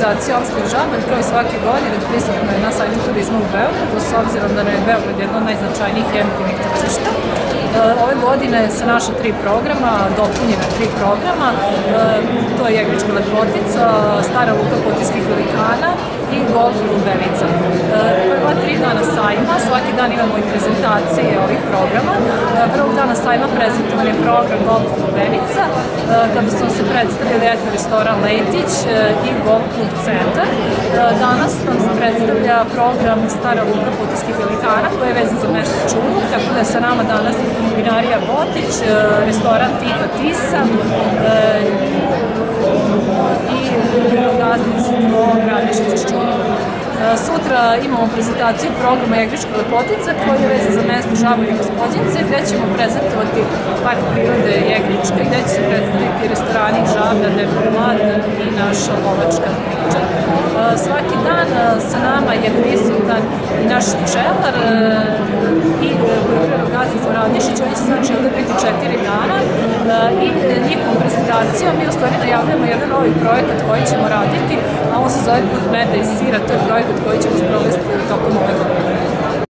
prezentacija opštine Žabalj, kao i svake godine prisutna je na sajmu turizma u Beogradu, s obzirom da je Beograd jedno od najznačajnijih emitivnih tržišta. Ove godine sa naša 3 programa, dopunjena 3 programa, to je Jeglička lepotica, Stara luka Potijskih velikana i golf Lubenica. Prva 3 dana sajma, svaki dan imamo i prezentacije ovih programa. Prvog dana sajma prezentovan je program golf Lubenica, kada su se predstavili etno restoran Lejtić i golf klub Centar. Danas nam se predstavlja program Stara luka Potijskih velikana, koji je vezan za mesto Čulu, tako da je sa nama danas vinarija Botić, restoran Tiha Tisa i gazdinstvo Gradišnić Čulu. Sutra imamo prezentaciju programa Jeglička lepotica koji je vezan za mesto Žabalj i Gospođince, gde ćemo prezentovati park prirode Jeglička, gde će se predstaviti restorani Žablja, Deformat i naša lovačka priča. Svaki dan sa nama je prisutan i naš pčelar i poljoprivredno gazdinstvo Radišić. Oni će znači ovde biti 4 dana i njihovom prezentacijom mi u stvari najavljamo jedan novi projekat koji ćemo raditi, a on se zove Put meda i sira. To je projekat koji ćemo sprovesti tokom ove godine.